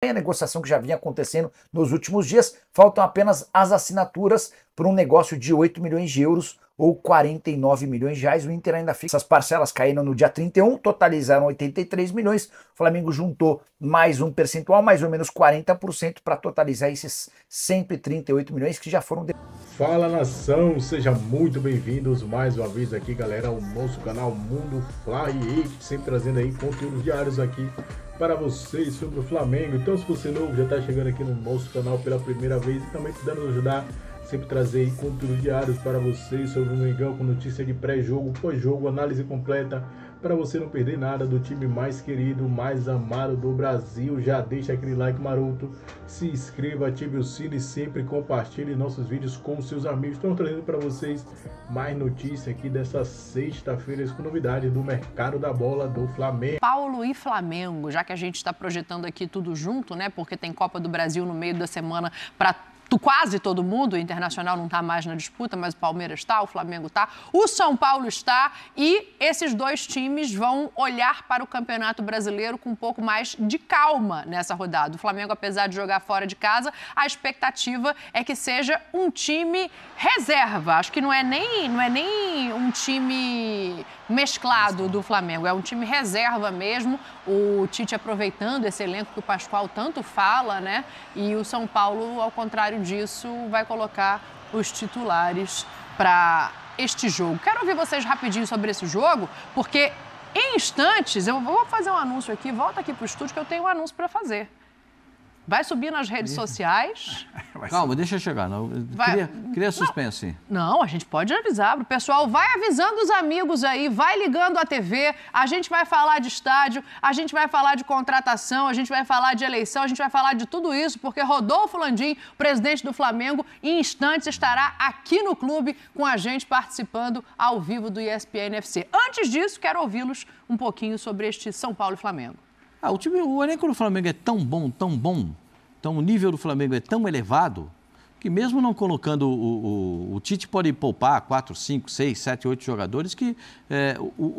A negociação que já vinha acontecendo nos últimos dias, faltam apenas as assinaturas por um negócio de 8 milhões de euros ou 49 milhões de reais. O Inter ainda fica. Essas parcelas caíram no dia 31, totalizaram 83 milhões. O Flamengo juntou mais um percentual, mais ou menos 40%, para totalizar esses 138 milhões que já foram... Fala, nação, sejam muito bem-vindos mais uma vez aqui, galera, ao nosso canal Mundo Fly 8, sempre trazendo aí conteúdos diários aqui para vocês sobre o Flamengo. Então, se você novo, já está chegando aqui no nosso canal pela primeira vez e também tentando nos ajudar, sempre trazer aí conteúdos diários para vocês sobre o Mengão, com notícia de pré-jogo, pós-jogo, análise completa, para você não perder nada do time mais querido, mais amado do Brasil. Já deixa aquele like maroto, se inscreva, ative o sino e sempre compartilhe nossos vídeos com seus amigos. Estamos trazendo para vocês mais notícia aqui dessa sexta-feira com novidades do mercado da bola do Flamengo. Paulo e Flamengo, já que a gente está projetando aqui tudo junto, né? Porque tem Copa do Brasil no meio da semana para quase todo mundo. O Internacional não está mais na disputa, mas o Palmeiras está, o Flamengo está, o São Paulo está, e esses dois times vão olhar para o Campeonato Brasileiro com um pouco mais de calma nessa rodada. O Flamengo, apesar de jogar fora de casa, a expectativa é que seja um time reserva. Acho que não é nem um time mesclado do Flamengo, é um time reserva mesmo. O Tite aproveitando esse elenco que o Pascoal tanto fala, né? E o São Paulo, ao contrário disso, vai colocar os titulares para este jogo. Quero ouvir vocês rapidinho sobre esse jogo, porque em instantes, eu vou fazer um anúncio aqui, volta aqui para o estúdio que eu tenho um anúncio para fazer. Vai subir nas redes sociais. Calma, deixa eu chegar. Não. Queria suspense. Não, a gente pode avisar pro pessoal. Vai avisando os amigos aí, vai ligando a TV. A gente vai falar de estádio, a gente vai falar de contratação, a gente vai falar de eleição, a gente vai falar de tudo isso, porque Rodolfo Landim, presidente do Flamengo, em instantes estará aqui no clube com a gente participando ao vivo do ESPN FC. Antes disso, quero ouvi-los um pouquinho sobre este São Paulo e Flamengo. O elenco do Flamengo é tão bom, então o nível do Flamengo é tão elevado, que mesmo não colocando o Tite pode poupar 4, 5, 6, 7, 8 jogadores, que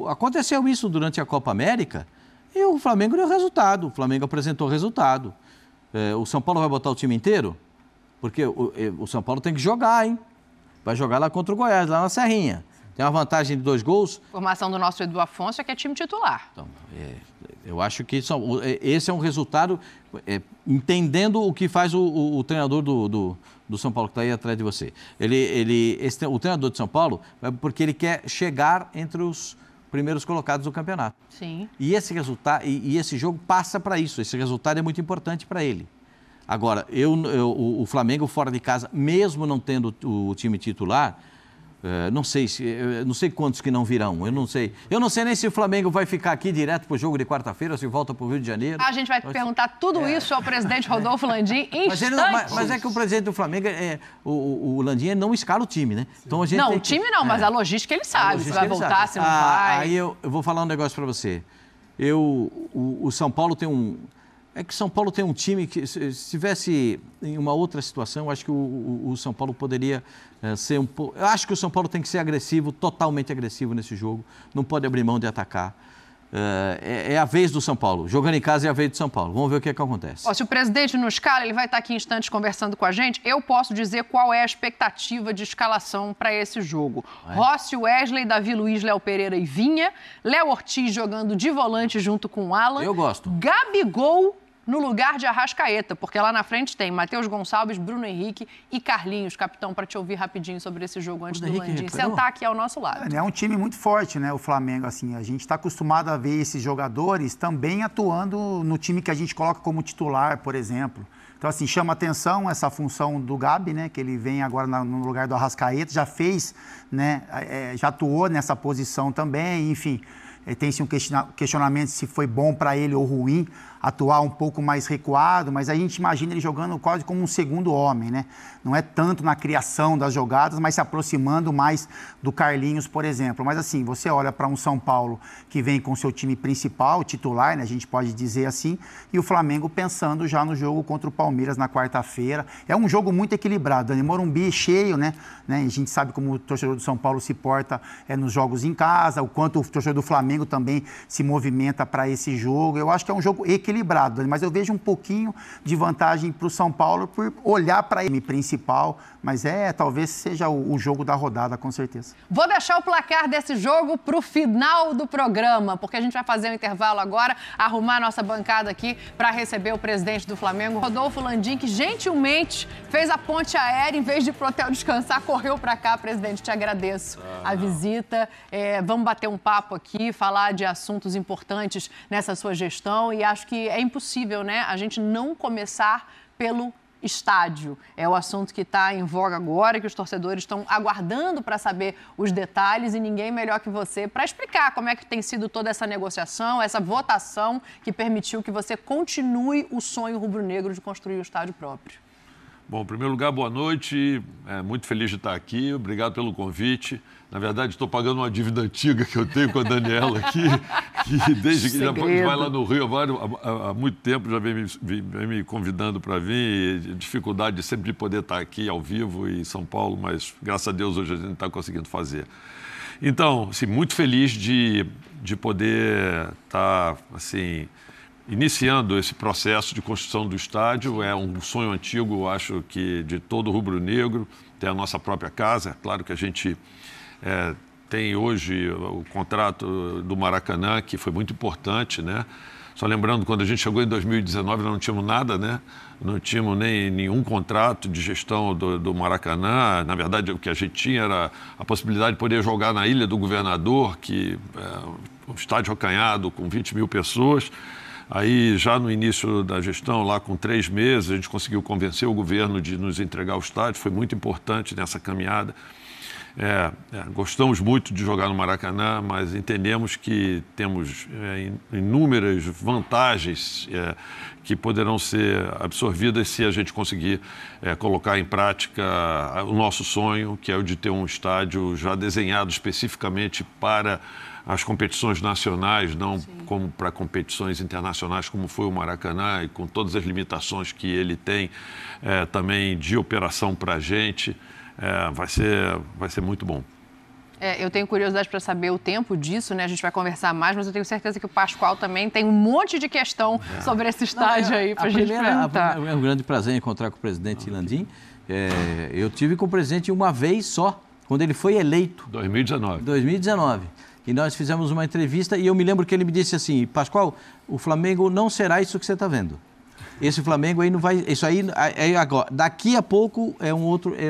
aconteceu isso durante a Copa América, e o Flamengo deu resultado, o Flamengo apresentou resultado. O São Paulo vai botar o time inteiro? Porque o São Paulo tem que jogar, hein? Vai jogar lá contra o Goiás, lá na Serrinha. Tem uma vantagem de 2 gols. Formação do nosso Edu Afonso é que é time titular. Então, eu acho que esse é um resultado, entendendo o que faz o treinador do São Paulo, que está aí atrás de você. O treinador de São Paulo, porque ele quer chegar entre os primeiros colocados do campeonato. Sim. E esse resultado, e esse jogo passa para isso. Esse resultado é muito importante para ele. Agora, o Flamengo fora de casa, mesmo não tendo o time titular, não sei quantos que não virão, eu não sei nem se o Flamengo vai ficar aqui direto para o jogo de quarta-feira, se volta para o Rio de Janeiro. A gente vai perguntar tudo isso ao presidente Rodolfo Landim em instantes. Mas é que o presidente do Flamengo, o Landim não escala o time, né? Então, o time não, mas a logística ele sabe, se vai voltar, se não vai. Aí eu vou falar um negócio para você. O São Paulo tem um... É que o São Paulo tem um time que, se estivesse em uma outra situação, eu acho que o São Paulo poderia ser um pouco... Eu acho que o São Paulo tem que ser agressivo, totalmente agressivo nesse jogo. Não pode abrir mão de atacar. É a vez do São Paulo. Jogando em casa é a vez do São Paulo. Vamos ver o que acontece. Se o presidente nos escala, ele vai estar aqui em instantes conversando com a gente. Eu posso dizer qual é a expectativa de escalação para esse jogo. Rossi, Wesley, Davi Luiz, Léo Pereira e Vinha. Léo Ortiz jogando de volante junto com o Alan. Eu gosto. Gabigol no lugar de Arrascaeta, porque lá na frente tem Matheus Gonçalves, Bruno Henrique e Carlinhos, capitão, para te ouvir rapidinho sobre esse jogo antes do Landim sentar aqui ao nosso lado. É um time muito forte, né, o Flamengo, assim, a gente está acostumado a ver esses jogadores também atuando no time que a gente coloca como titular, por exemplo. Então, assim, chama atenção essa função do Gabi, né, que ele vem agora no lugar do Arrascaeta, já fez, né, já atuou nessa posição também, enfim... Tem-se um questionamento se foi bom para ele ou ruim atuar um pouco mais recuado, mas a gente imagina ele jogando quase como um segundo homem, né? Não é tanto na criação das jogadas, mas se aproximando mais do Carlinhos, por exemplo. Mas assim, você olha para um São Paulo que vem com seu time principal, titular, né? A gente pode dizer assim, e o Flamengo pensando já no jogo contra o Palmeiras na quarta-feira. É um jogo muito equilibrado, Dani. Morumbi cheio, né? A gente sabe como o torcedor do São Paulo se porta nos jogos em casa, o quanto o torcedor do Flamengo Flamengo também se movimenta para esse jogo. Eu acho que é um jogo equilibrado, mas eu vejo um pouquinho de vantagem para o São Paulo por olhar para ele principal, mas talvez seja o jogo da rodada, com certeza. Vou deixar o placar desse jogo para o final do programa, porque a gente vai fazer um intervalo agora, arrumar a nossa bancada aqui para receber o presidente do Flamengo, Rodolfo Landim, que gentilmente fez a ponte aérea, em vez de ir pro hotel descansar, correu para cá. Presidente, te agradeço a visita. Vamos bater um papo aqui, falar de assuntos importantes nessa sua gestão, e acho que é impossível, né, a gente não começar pelo estádio. É o assunto que está em voga agora, que os torcedores estão aguardando para saber os detalhes, e ninguém melhor que você para explicar como é que tem sido toda essa negociação, essa votação que permitiu que você continue o sonho rubro-negro de construir o estádio próprio. Bom, em primeiro lugar, boa noite. Muito feliz de estar aqui. Obrigado pelo convite. Na verdade, estou pagando uma dívida antiga que eu tenho com a Daniela aqui, que desde que já vai lá no Rio há muito tempo, já vem me convidando para vir, e dificuldade sempre de poder estar aqui ao vivo em São Paulo, mas graças a Deus hoje a gente está conseguindo fazer. Então, assim, muito feliz de poder estar, assim, iniciando esse processo de construção do estádio. É um sonho antigo, acho que de todo rubro-negro, ter a nossa própria casa. É claro que a gente tem hoje o contrato do Maracanã, que foi muito importante, né? Só lembrando, quando a gente chegou em 2019, nós não tínhamos nada, né? Não tínhamos nem nenhum contrato de gestão do Maracanã. Na verdade, o que a gente tinha era a possibilidade de poder jogar na Ilha do Governador, que é um estádio acanhado com 20 mil pessoas. Aí, já no início da gestão, lá com 3 meses, a gente conseguiu convencer o governo de nos entregar o estádio. Foi muito importante nessa caminhada. Gostamos muito de jogar no Maracanã, mas entendemos que temos inúmeras vantagens que poderão ser absorvidas se a gente conseguir colocar em prática o nosso sonho, que é o de ter um estádio já desenhado especificamente para as competições nacionais, não como para competições internacionais, como foi o Maracanã, e com todas as limitações que ele tem também de operação para a gente. Vai ser muito bom. Eu tenho curiosidade para saber o tempo disso, né? A gente vai conversar mais, mas eu tenho certeza que o Pascoal também tem um monte de questão sobre esse estádio aí para a gente perguntar. É um grande prazer encontrar com o presidente Landim. Eu tive com o presidente uma vez só, quando ele foi eleito. 2019. E nós fizemos uma entrevista e eu me lembro que ele me disse assim: Pascoal, o Flamengo não será isso que você está vendo. Esse Flamengo aí não vai... Isso aí agora. Daqui a pouco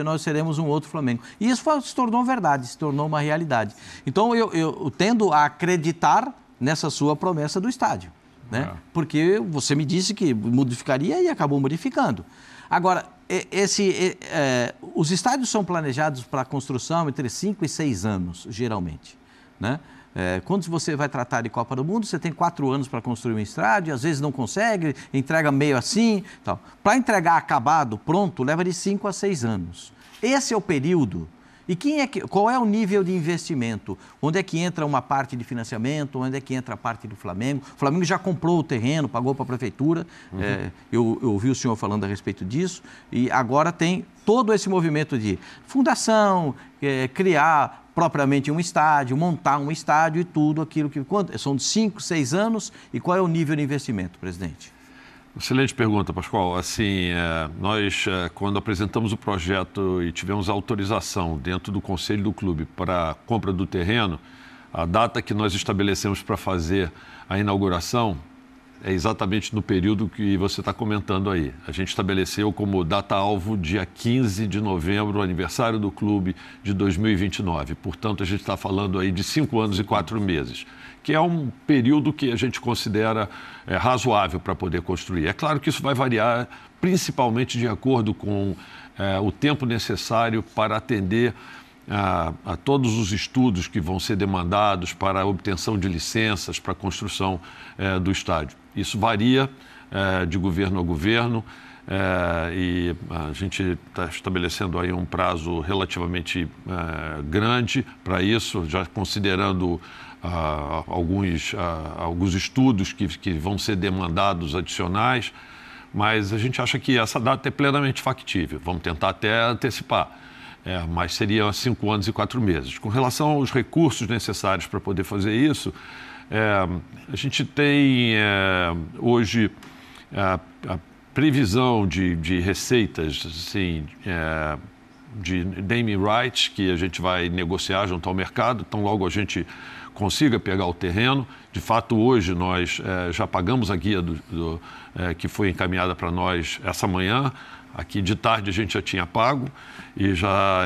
nós seremos um outro Flamengo. E isso se tornou verdade, se tornou uma realidade. Então eu tendo a acreditar nessa sua promessa do estádio, né? Porque você me disse que modificaria e acabou modificando. Agora, os estádios são planejados para a construção entre 5 e 6 anos, geralmente, né? Quando você vai tratar de Copa do Mundo, você tem 4 anos para construir um estádio, às vezes não consegue, entrega meio assim. Para entregar acabado, pronto, leva de 5 a 6 anos. Esse é o período. E qual é o nível de investimento? Onde é que entra uma parte de financiamento? Onde é que entra a parte do Flamengo? O Flamengo já comprou o terreno, pagou para a prefeitura. Eu ouvi o senhor falando a respeito disso. E agora tem todo esse movimento de fundação, criar propriamente um estádio, montar um estádio e tudo aquilo que... São de 5, 6 anos. E qual é o nível de investimento, presidente? Excelente pergunta, Pascoal. Assim, nós, quando apresentamos o projeto e tivemos autorização dentro do conselho do clube para a compra do terreno, a data que nós estabelecemos para fazer a inauguração é exatamente no período que você está comentando aí. A gente estabeleceu como data-alvo dia 15 de novembro, o aniversário do clube de 2029. Portanto, a gente está falando aí de 5 anos e 4 meses, que é um período que a gente considera razoável para poder construir. É claro que isso vai variar principalmente de acordo com o tempo necessário para atender a todos os estudos que vão ser demandados para a obtenção de licenças para a construção do estádio. Isso varia de governo a governo e a gente está estabelecendo aí um prazo relativamente grande para isso, já considerando alguns estudos que vão ser demandados adicionais, mas a gente acha que essa data é plenamente factível. Vamos tentar até antecipar. mas seria 5 anos e 4 meses. Com relação aos recursos necessários para poder fazer isso, a gente tem hoje a previsão de receitas assim, de naming rights que a gente vai negociar junto ao mercado, então logo a gente consiga pegar o terreno. De fato, hoje nós já pagamos a guia que foi encaminhada para nós essa manhã. Aqui de tarde a gente já tinha pago e já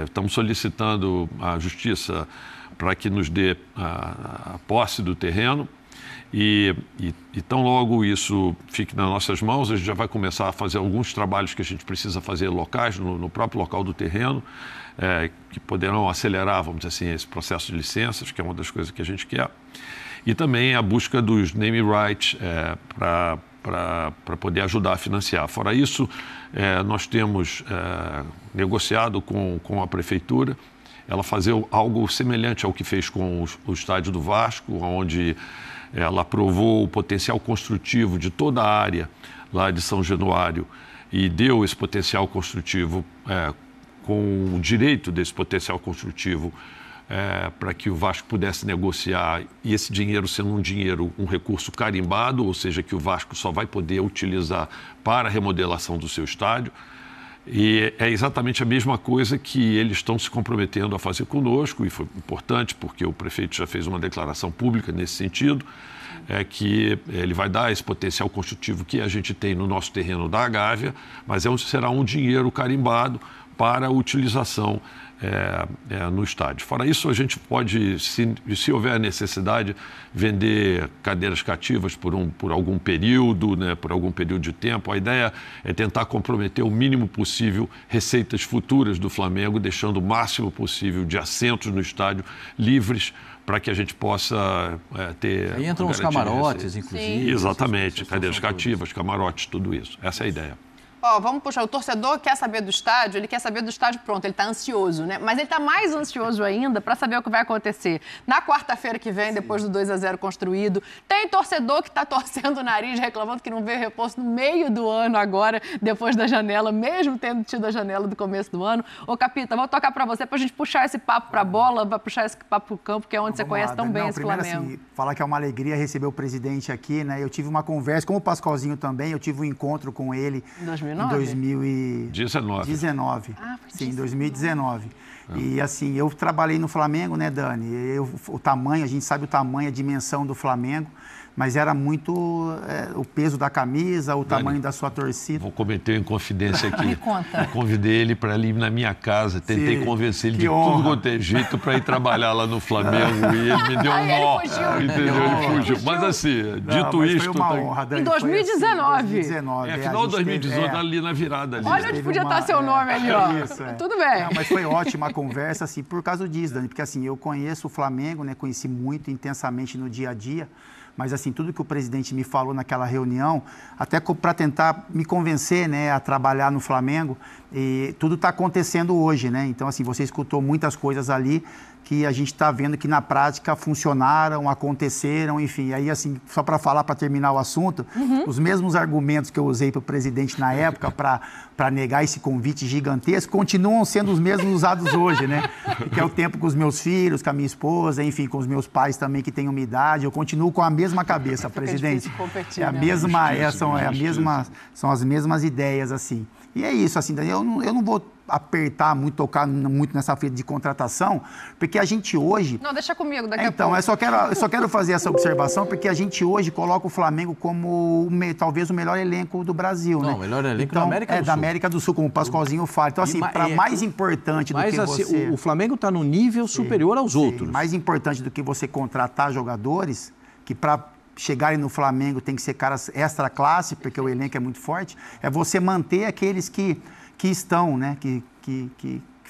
estamos solicitando à Justiça para que nos dê a posse do terreno. E tão logo isso fique nas nossas mãos, a gente já vai começar a fazer alguns trabalhos que a gente precisa fazer locais, no próprio local do terreno, que poderão acelerar, vamos dizer assim, esse processo de licenças, que é uma das coisas que a gente quer. E também a busca dos name rights para poder ajudar a financiar. Fora isso, nós temos negociado com a Prefeitura ela fazer algo semelhante ao que fez com o estádio do Vasco, onde ela aprovou o potencial construtivo de toda a área lá de São Januário e deu esse potencial construtivo com o direito desse potencial construtivo para que o Vasco pudesse negociar, e esse dinheiro sendo um recurso carimbado, ou seja, que o Vasco só vai poder utilizar para a remodelação do seu estádio. E é exatamente a mesma coisa que eles estão se comprometendo a fazer conosco, e foi importante porque o prefeito já fez uma declaração pública nesse sentido, que ele vai dar esse potencial construtivo que a gente tem no nosso terreno da Gávea, mas será um dinheiro carimbado para a utilização no estádio. Fora isso, a gente pode, se houver necessidade, vender cadeiras cativas por algum período, né, por algum período de tempo. A ideia é tentar comprometer o mínimo possível receitas futuras do Flamengo, deixando o máximo possível de assentos no estádio livres para que a gente possa ter... Aí entram os camarotes, inclusive. Sim. Exatamente, cadeiras cativas, camarotes, tudo isso. Essa é a ideia. Vamos puxar, o torcedor quer saber do estádio, ele quer saber do estádio pronto, ele está ansioso, né? Mas ele está mais ansioso ainda para saber o que vai acontecer na quarta-feira que vem, depois do 2-0 construído. Tem torcedor que está torcendo o nariz, reclamando que não vê reforço no meio do ano agora, depois da janela, mesmo tendo tido a janela do começo do ano. Ô, Capita, vou tocar para você, para a gente puxar esse papo para a bola, para puxar esse papo para o campo, que é onde você conhece tão bem esse Flamengo. Assim, falar que é uma alegria receber o presidente aqui, né? Eu tive uma conversa, com o Pascoalzinho também, eu tive um encontro com ele... Em 2019. Sim, 2019. E assim, eu trabalhei no Flamengo, né, Dani? O tamanho, a gente sabe o tamanho, a dimensão do Flamengo, mas era muito o peso da camisa, o tamanho da sua torcida. Vou cometer uma inconfidência aqui. Me conta. Eu convidei ele para ir na minha casa, tentei convencer ele de tudo quanto é jeito para ir trabalhar lá no Flamengo, e ele me deu um nó. Entendeu? Ele fugiu. Mas assim, dito isto... Foi uma honra, Dani. Em 2019. 2019. Final de 2018, ali na virada. Ali. Olha onde podia estar seu nome ali, ó. Tudo bem. Não, mas foi ótima a conversa, assim, por causa disso, Dani, porque assim, eu conheço o Flamengo, né, conheci muito intensamente no dia a dia, mas assim, tudo que o presidente me falou naquela reunião, até para tentar me convencer, né, a trabalhar no Flamengo, e tudo está acontecendo hoje, né? Então, assim, você escutou muitas coisas ali que a gente está vendo que na prática funcionaram, aconteceram, enfim. Aí, assim, só para falar, para terminar o assunto, os mesmos argumentos que eu usei para o presidente na época para negar esse convite gigantesco continuam sendo os mesmos usados hoje, né? Que é o tempo com os meus filhos, com a minha esposa, enfim, com os meus pais também que têm uma idade. Eu continuo com a mesma cabeça, presidente. Competir, é a mesma, são as mesmas ideias, assim. E é isso, assim, Daniel, eu não vou apertar muito, tocar muito nessa feira de contratação, porque a gente hoje... Não, deixa comigo daqui a pouco. Então, eu só quero fazer essa observação, porque a gente hoje coloca o Flamengo como talvez o melhor elenco do Brasil, né? Não, o melhor elenco da América do Sul. Da América do Sul, como o Pascoalzinho fala. Então, assim, para mais importante do que assim, você... o Flamengo está no nível superior aos outros. Mais importante do que você contratar jogadores, que para chegarem no Flamengo tem que ser caras extra classe, porque o elenco é muito forte, é você manter aqueles que estão, né? Que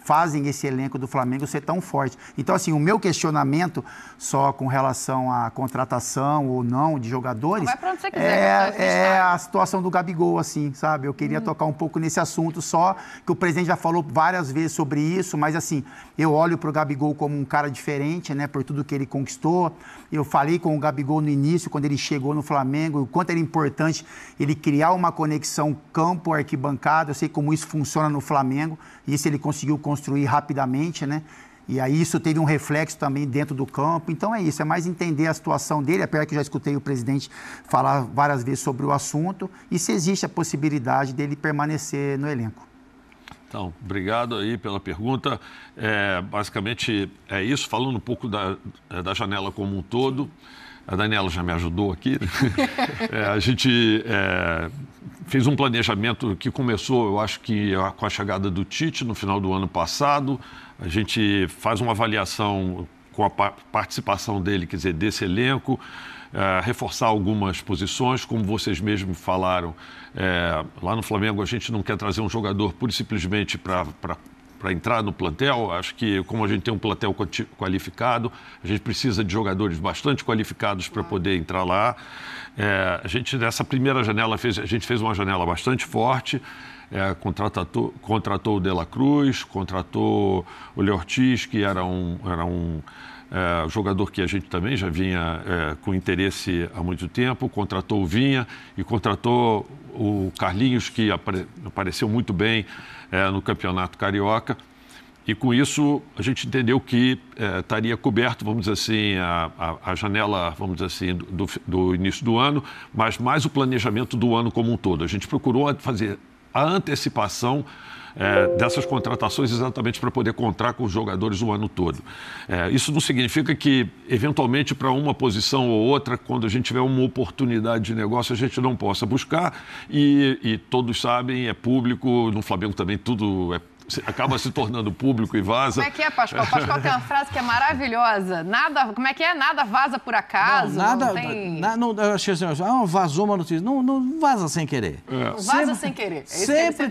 fazem esse elenco do Flamengo ser tão forte. Então, assim, o meu questionamento só com relação à contratação ou não de jogadores vai pra onde você quiser, é a situação do Gabigol, assim, sabe? Eu queria tocar um pouco nesse assunto só, que o presidente já falou várias vezes sobre isso, mas, assim, eu olho para o Gabigol como um cara diferente, né, por tudo que ele conquistou. Eu falei com o Gabigol no início, quando ele chegou no Flamengo, o quanto era importante ele criar uma conexão campo-arquibancada. Eu sei como isso funciona no Flamengo, e isso ele conseguiu construir rapidamente, né? E aí isso teve um reflexo também dentro do campo. Então é isso, é mais entender a situação dele, apesar que eu já escutei o presidente falar várias vezes sobre o assunto, e se existe a possibilidade dele permanecer no elenco. Então, obrigado aí pela pergunta. Basicamente é isso, falando um pouco da janela como um todo. A Daniela já me ajudou aqui, né? A gente fez um planejamento que começou, eu acho que com a chegada do Tite no final do ano passado. A gente faz uma avaliação com a participação dele, quer dizer, desse elenco, reforçar algumas posições, como vocês mesmos falaram. Lá no Flamengo a gente não quer trazer um jogador pura e simplesmente para entrar no plantel. Acho que como a gente tem um plantel qualificado, a gente precisa de jogadores bastante qualificados para poder entrar lá. A gente, nessa primeira janela, a gente fez uma janela bastante forte. Contratou o De La Cruz, contratou o Léo Ortiz, que era um jogador que a gente também já vinha com interesse há muito tempo, contratou o Vinha e contratou o Carlinhos, que apareceu muito bem no Campeonato Carioca. E com isso a gente entendeu que estaria coberto, vamos dizer assim, a janela, vamos dizer assim, do início do ano, mas mais o planejamento do ano como um todo. A gente procurou fazer a antecipação dessas contratações exatamente para poder contar com os jogadores o ano todo. Isso não significa que, eventualmente, para uma posição ou outra, quando a gente tiver uma oportunidade de negócio, a gente não possa buscar. E todos sabem, é público, no Flamengo também tudo acaba se tornando público e vaza. Como é que é, Pascoal? Pascoal tem uma frase que é maravilhosa. Nada, como é que é? Nada vaza por acaso. Nada, não tem... eu achei assim, vazou uma notícia. Não vaza sem querer. Não vaza sem querer. Sempre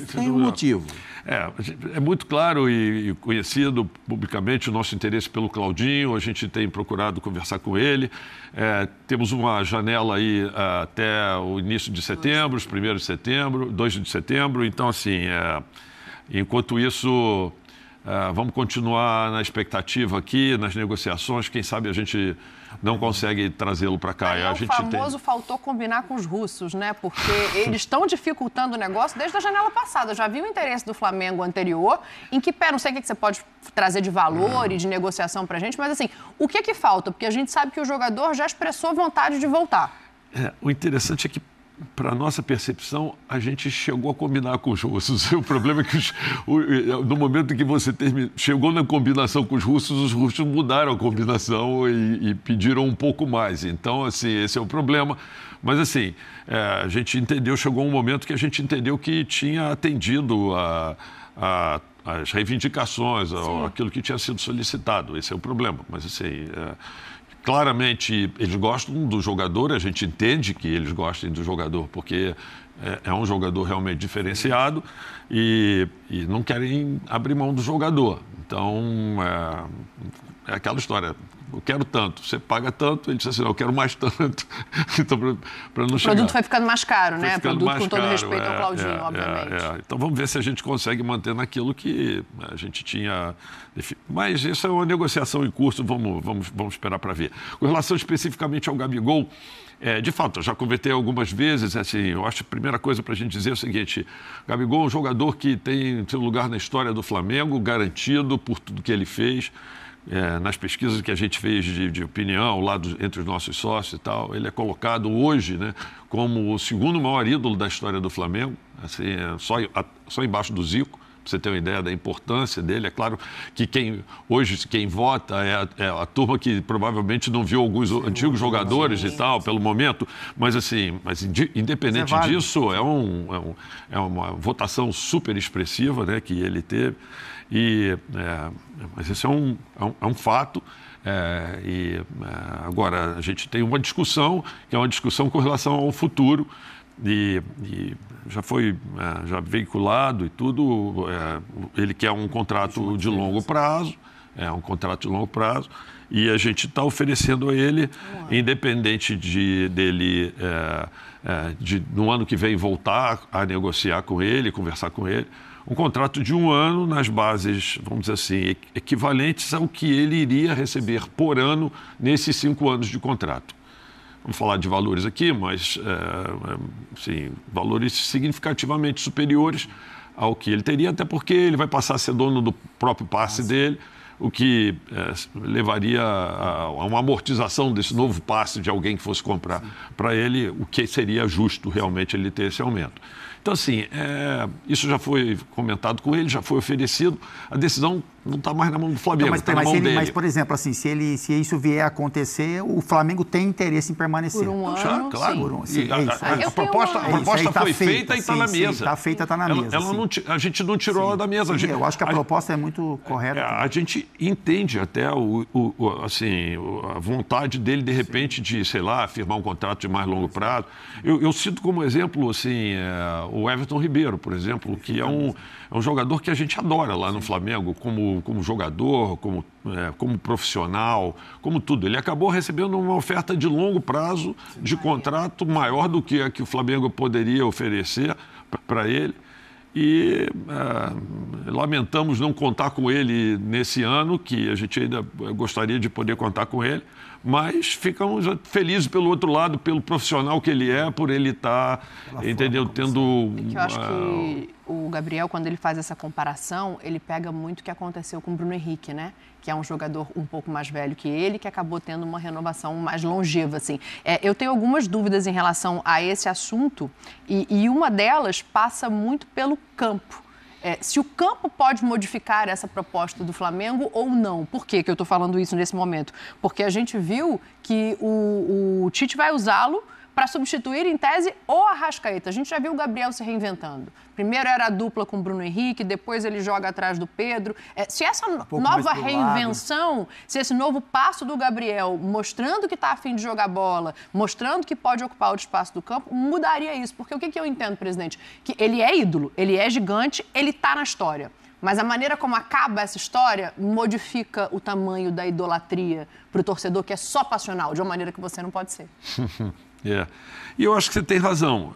tem um motivo. É muito claro e conhecido publicamente o nosso interesse pelo Claudinho. A gente tem procurado conversar com ele. Temos uma janela aí até o início de setembro, os 1º de setembro, 2 de setembro. Então, assim, enquanto isso, vamos continuar na expectativa aqui, nas negociações. Quem sabe a gente não consegue trazê-lo para cá. O famoso faltou combinar com os russos, né? Porque eles estão dificultando o negócio desde a janela passada. Eu já vi o interesse do Flamengo anterior, em que não sei o que você pode trazer de valor e de negociação para a gente, mas assim, o que falta? Porque a gente sabe que o jogador já expressou vontade de voltar. O interessante é que, para a nossa percepção, a gente chegou a combinar com os russos. O problema é que no momento em que você chegou na combinação com os russos mudaram a combinação e pediram um pouco mais. Então, assim, esse é o problema. Mas, assim, a gente entendeu, chegou um momento que a gente entendeu que tinha atendido as reivindicações, aquilo que tinha sido solicitado. Esse é o problema. Mas, assim... Claramente, eles gostam do jogador, a gente entende que eles gostem do jogador, porque é um jogador realmente diferenciado e não querem abrir mão do jogador. Então, é aquela história, eu quero tanto, você paga tanto, ele diz assim, não, eu quero mais tanto. Então, para não chegar... O produto foi ficando mais caro, né? O produto com todo respeito ao Claudinho, obviamente. Então, vamos ver se a gente consegue manter naquilo que a gente tinha... Mas isso é uma negociação em curso, vamos esperar para ver. Com relação especificamente ao Gabigol, de fato, eu já convertei algumas vezes, assim, eu acho que a primeira coisa para a gente dizer é o seguinte, Gabigol é um jogador que tem seu lugar na história do Flamengo, garantido por tudo que ele fez, nas pesquisas que a gente fez de opinião lá entre os nossos sócios e tal, ele é colocado hoje, né, como o segundo maior ídolo da história do Flamengo, assim, só embaixo do Zico. Você ter uma ideia da importância dele. É claro que quem vota é a turma que provavelmente não viu alguns antigos jogadores e tal, pelo momento, mas assim, independente disso, é uma votação super expressiva, né, que ele teve. Mas isso é um fato. Agora, a gente tem uma discussão, que é uma discussão com relação ao futuro, e já foi já veiculado e tudo. Ele quer um contrato de longo prazo, e a gente está oferecendo a ele, independente dele no ano que vem voltar a negociar com ele, conversar com ele, um contrato de 1 ano nas bases, vamos dizer assim, equivalentes ao que ele iria receber por ano nesses 5 anos de contrato. Vamos falar de valores aqui, mas sim, valores significativamente superiores ao que ele teria, até porque ele vai passar a ser dono do próprio passe dele, o que levaria a uma amortização desse novo passe de alguém que fosse comprar para ele, o que seria justo realmente ele ter esse aumento. Então, assim, isso já foi comentado com ele, já foi oferecido, a decisão não está mais na mão do Flamengo, está na mão dele. Mas, por exemplo, assim, se isso vier a acontecer, o Flamengo tem interesse em permanecer. Por um ano, claro. sim. A proposta foi feita e está na mesa. Está feita, está na mesa. A gente não tirou ela da mesa. Eu acho que a proposta é muito correta. A gente entende até a vontade dele, de repente, de, sei lá, firmar um contrato de mais longo prazo. Eu cito como exemplo, assim, o Everton Ribeiro, por exemplo, que é um jogador que a gente adora lá no Flamengo, como jogador, como profissional, como tudo. Ele acabou recebendo uma oferta de longo prazo, de contrato maior do que a que o Flamengo poderia oferecer para ele. E lamentamos não contar com ele nesse ano, que a gente ainda gostaria de poder contar com ele, mas ficamos felizes pelo outro lado, pelo profissional que ele é, por ele estar, entendeu, tendo... Eu acho que o Gabriel, quando ele faz essa comparação, ele pega muito o que aconteceu com o Bruno Henrique, né? Que é um jogador um pouco mais velho que ele, que acabou tendo uma renovação mais longeva, assim. Eu tenho algumas dúvidas em relação a esse assunto e uma delas passa muito pelo campo. Se o campo pode modificar essa proposta do Flamengo ou não. Por que eu estou falando isso nesse momento? Porque a gente viu que o Tite vai usá-lo para substituir, em tese, o Arrascaeta. A gente já viu o Gabriel se reinventando. Primeiro era a dupla com o Bruno Henrique, depois ele joga atrás do Pedro. Se essa nova reinvenção, se esse novo passo do Gabriel, mostrando que está a fim de jogar bola, mostrando que pode ocupar o espaço do campo, mudaria isso. Porque o que eu entendo, presidente? Que ele é ídolo, ele é gigante, ele está na história. Mas a maneira como acaba essa história modifica o tamanho da idolatria para o torcedor, que é só passional, de uma maneira que você não pode ser. E eu acho que você tem razão.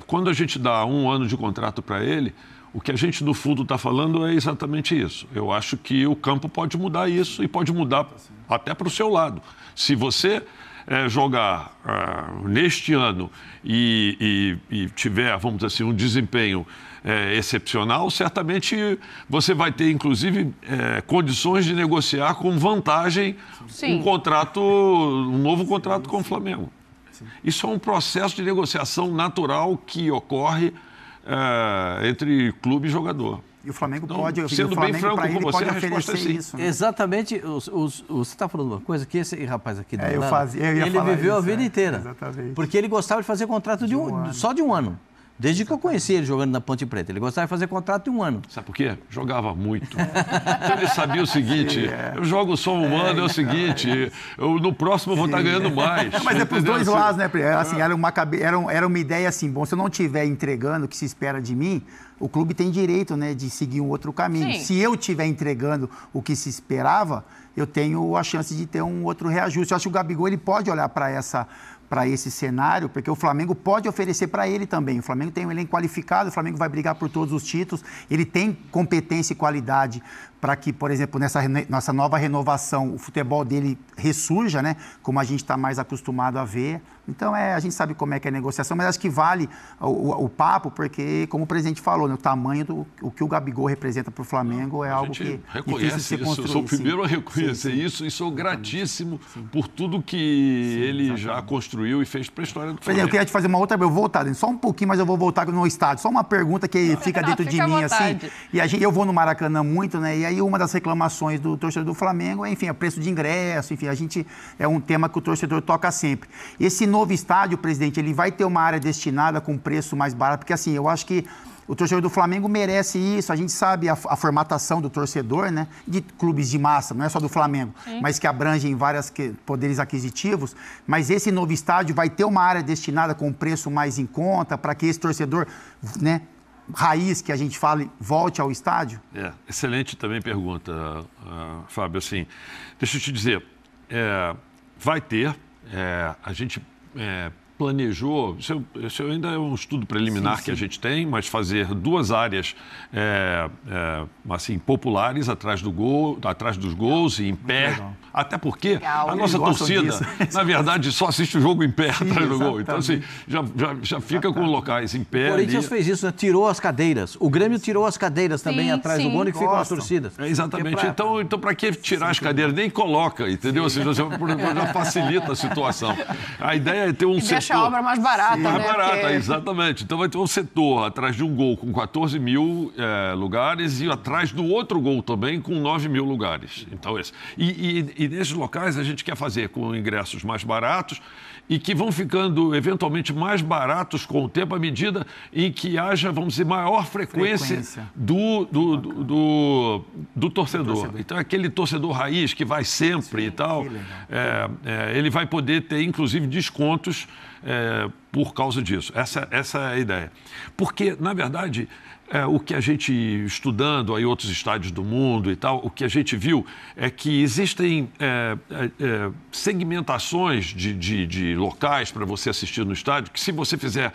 Quando a gente dá 1 ano de contrato para ele, o que a gente, no fundo, está falando é exatamente isso. Eu acho que o campo pode mudar isso e pode mudar até para o seu lado. Se você jogar neste ano e tiver, vamos dizer assim, um desempenho excepcional, certamente você vai ter, inclusive, condições de negociar com vantagem um novo contrato com o Flamengo. Isso é um processo de negociação natural que ocorre entre clube e jogador. E o Flamengo pode, sendo bem franco com você, a resposta é sim. Isso, né? Exatamente. Você está falando uma coisa que esse rapaz aqui do ele viveu a vida inteira. Exatamente. Porque ele gostava de fazer contrato só de um ano. Desde que eu conheci ele jogando na Ponte Preta. Ele gostava de fazer contrato de 1 ano. Sabe por quê? Jogava muito. Ele sabia o seguinte, eu jogo só 1 ano, é o seguinte, no próximo eu vou estar ganhando mais. Mas é para os dois lados, né? Assim, era uma ideia assim, bom, se eu não estiver entregando o que se espera de mim, o clube tem direito, né, de seguir um outro caminho. Sim. Se eu estiver entregando o que se esperava, eu tenho a chance de ter um outro reajuste. Eu acho que o Gabigol ele pode olhar para esse cenário, porque o Flamengo pode oferecer para ele também. O Flamengo tem um elenco qualificado, o Flamengo vai brigar por todos os títulos, ele tem competência e qualidade para que, por exemplo, nessa nossa nova renovação, o futebol dele ressurja, né? Como a gente está mais acostumado a ver. Então, a gente sabe como é que é a negociação, mas acho que vale o papo, porque, como o presidente falou, né, o tamanho o que o Gabigol representa para o Flamengo é algo que reconhece isso. Eu sou o primeiro a reconhecer isso e sou gratíssimo por tudo que ele já construiu e fez para a história do Flamengo. Eu queria te fazer uma outra, eu vou voltar só um pouquinho, mas eu vou voltar no estádio. Só uma pergunta que fica dentro de mim, assim. E eu vou no Maracanã muito, né? E aí uma das reclamações do torcedor do Flamengo é, enfim, o preço de ingresso, enfim, é um tema que o torcedor toca sempre. Esse novo estádio, presidente, ele vai ter uma área destinada com preço mais barato, porque assim, eu acho que o torcedor do Flamengo merece isso, a gente sabe a formatação do torcedor, né? De clubes de massa, não é só do Flamengo, mas que abrangem vários poderes aquisitivos. Mas esse novo estádio vai ter uma área destinada com preço mais em conta para que esse torcedor, né, raiz que a gente fala, volte ao estádio? Excelente também pergunta, Fábio. Assim, deixa eu te dizer, vai ter, a gente planejou, isso ainda é um estudo preliminar que a gente tem, mas fazer 2 áreas assim, populares atrás dos gols e em pé. Legal. Até porque a nossa torcida, na verdade, só assiste o jogo em pé atrás do gol. Então, assim, já fica com locais em pé. O Corinthians fez isso, né? Tirou as cadeiras. O Grêmio tirou as cadeiras também atrás do gol e ficam as torcidas. Exatamente. Então, para que tirar as cadeiras? Nem coloca, entendeu? Assim, já facilita a situação. A ideia é ter um setor... Deixa a obra mais barata, né? Mais barata, exatamente. Então vai ter um setor atrás de um gol com 14 mil lugares e atrás do outro gol também com 9 mil lugares. Então, esse. E nesses locais a gente quer fazer com ingressos mais baratos e que vão ficando eventualmente mais baratos com o tempo à medida em que haja, vamos dizer, maior frequência do torcedor. Então, aquele torcedor raiz que vai sempre e tal, ele vai poder ter, inclusive, descontos por causa disso. Essa é a ideia. Porque, na verdade, o que a gente, estudando aí outros estádios do mundo e tal, o que a gente viu é que existem segmentações de locais para você assistir no estádio, que se você fizer